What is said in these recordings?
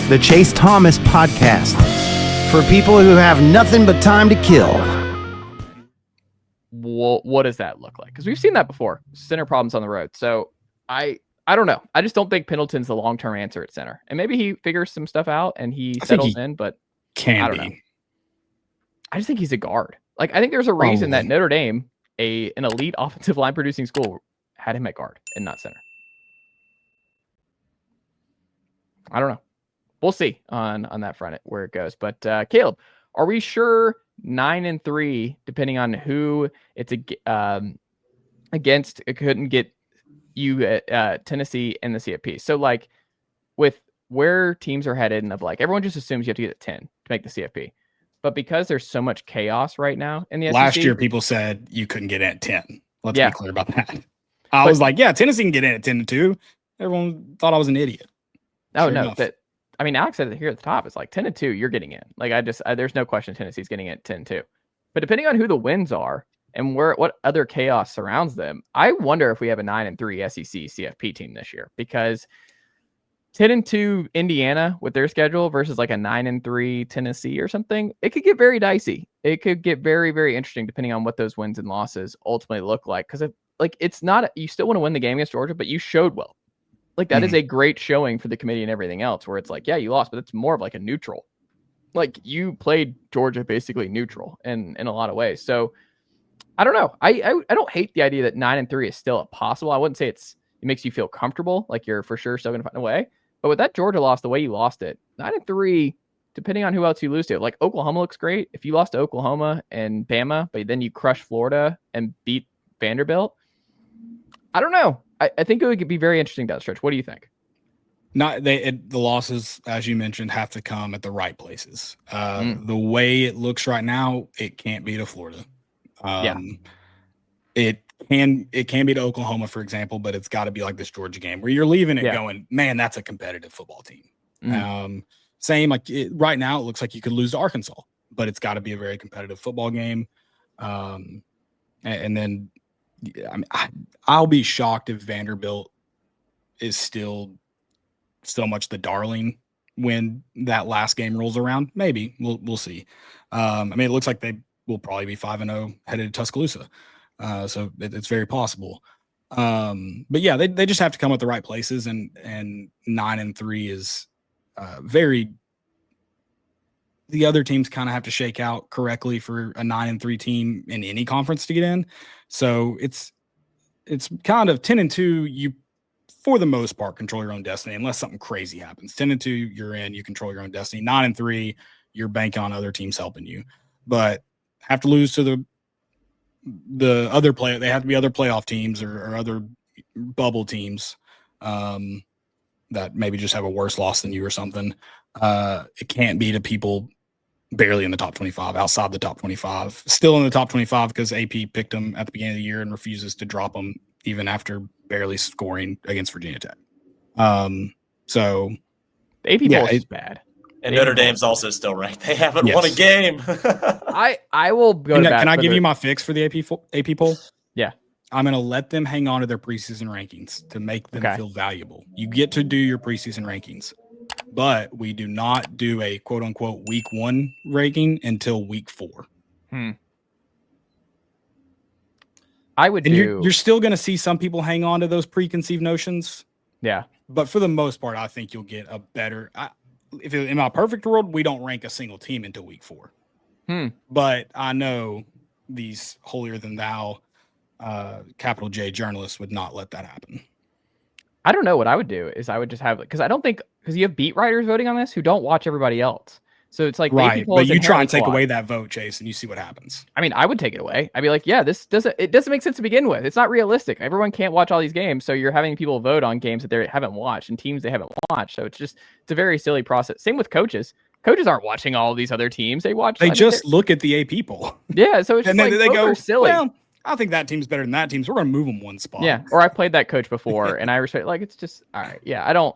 the Chase Thomas Podcast, for people who have nothing but time to kill. What does that look like? Because we've seen that before. Center problems on the road. So I don't know. I just don't think Pendleton's the long-term answer at center. And maybe he figures some stuff out and he settles in, but I don't know. I just think he's a guard. Like, I think there's a reason that Notre Dame, an elite offensive line producing school, had him at guard and not center. I don't know. We'll see on that front where it goes. But Caleb, are we sure 9-3, depending on who it's against, it couldn't get you at Tennessee and the CFP? So like with where teams are headed, and of like everyone just assumes you have to get a 10 to make the CFP. But because there's so much chaos right now in the SEC. Last year, people said you couldn't get in at 10. Let's be clear about that. I was like, yeah, Tennessee can get in at 10-2. Everyone thought I was an idiot. Oh, no. Alex said it here at the top. It's like 10-2, you're getting in. Like, there's no question Tennessee's getting in at 10-2. But depending on who the wins are and what other chaos surrounds them, I wonder if we have a 9-3 SEC CFP team this year, because 10-2 Indiana with their schedule versus like a 9-3 Tennessee or something, it could get very dicey. It could get very, very interesting depending on what those wins and losses ultimately look like. Because it's not, you still want to win the game against Georgia, but you showed well. Like, that is a great showing for the committee and everything else, where it's like, yeah, you lost, but it's more of like a neutral. Like, you played Georgia basically neutral in a lot of ways. So I don't know. I don't hate the idea that 9-3 is still possible. I wouldn't say it makes you feel comfortable, like you're for sure still going to find a way. But with that Georgia loss, the way you lost it, 9-3, depending on who else you lose to, like Oklahoma looks great. If you lost to Oklahoma and Bama, but then you crush Florida and beat Vanderbilt, I don't know. I think it would be very interesting down the stretch. What do you think? The losses, as you mentioned, have to come at the right places. The way it looks right now, it can't be to Florida. It can be to Oklahoma, for example, but it's got to be like this Georgia game where you're leaving it going, man, that's a competitive football team. Same, right now, it looks like you could lose to Arkansas, but it's got to be a very competitive football game. And then, I'll be shocked if Vanderbilt is still so much the darling when that last game rolls around. Maybe we'll see. It looks like they will probably be 5-0 headed to Tuscaloosa. So it's very possible. But yeah, they just have to come at the right places, and 9-3 is very. The other teams kind of have to shake out correctly for a 9-3 team in any conference to get in. So it's kind of 10-2. You, for the most part, control your own destiny unless something crazy happens. 10-2, you're in. You control your own destiny. 9-3, you're banking on other teams helping you. But have to lose to the other player. They have to be other playoff teams or other bubble teams that maybe just have a worse loss than you or something. It can't be to people barely in the top 25, outside the top 25, still in the top 25 because AP picked them at the beginning of the year and refuses to drop them even after barely scoring against Virginia Tech. So the AP poll is bad. And Notre Dame's also still ranked. They haven't won a game. I will go to bat. Can I give you my fix for the AP poll? Yeah. I'm going to let them hang on to their preseason rankings to make them feel valuable. You get to do your preseason rankings, but we do not do a quote unquote week 1 ranking until week 4. You're still going to see some people hang on to those preconceived notions. Yeah. But for the most part, I think you'll get a better, in my perfect world, we don't rank a single team until week 4. But I know these holier than thou capital J journalists would not let that happen. I don't know what I would do is I would just have, because you have beat writers voting on this who don't watch everybody else. So it's like, right. But you try and take away that vote, Chase, and you see what happens. I would take it away. I'd be like, yeah, it doesn't make sense to begin with. It's not realistic. Everyone can't watch all these games. So you're having people vote on games that they haven't watched and teams they haven't watched. So it's a very silly process. Same with coaches. Coaches aren't watching all these other teams. They just look at the AP poll. Yeah. So it's just and they go silly. Well, I think that team's better than that team, so we're going to move them one spot. Yeah, or I played that coach before, and I respect, it's just, all right, yeah,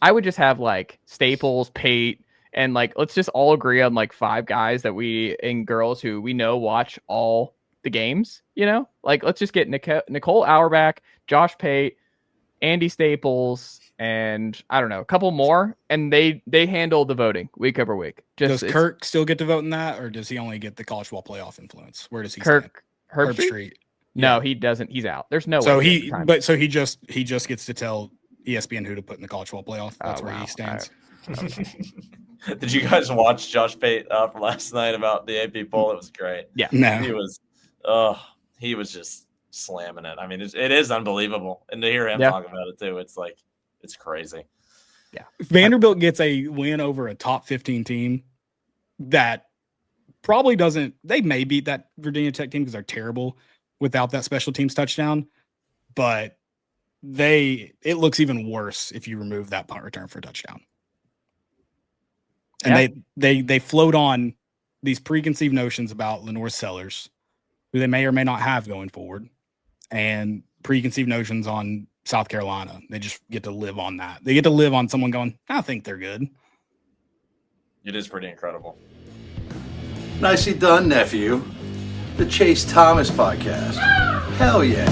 I would just have, Staples, Pate, and, let's just all agree on, 5 guys and girls who we know watch all the games, let's just get Nicole Auerbach, Josh Pate, Andy Staples, and I don't know, a couple more, and they handle the voting week over week. Does Kirk still get to vote in that, or does he only get the college football playoff influence? Where does he stand? Herb Street? No, Yeah. he doesn't. He's out. There's no So way. he just gets to tell ESPN who to put in the college football playoff. That's where he stands. Did you guys watch Josh Pate from last night about the AP poll? It was great. Yeah. No. He was just slamming it. I mean, it is unbelievable. And to hear him talk about it too, it's like, it's crazy. Yeah. Vanderbilt gets a win over a top 15 team that probably doesn't, they may beat that Virginia Tech team because they're terrible without that special teams touchdown, but it looks even worse if you remove that punt return for a touchdown. And they float on these preconceived notions about Lenore Sellers, who they may or may not have going forward, and preconceived notions on South Carolina. They just get to live on that. They get to live on someone going, I think they're good. It is pretty incredible. Nicely done, nephew. The Chase Thomas Podcast. Hell yeah.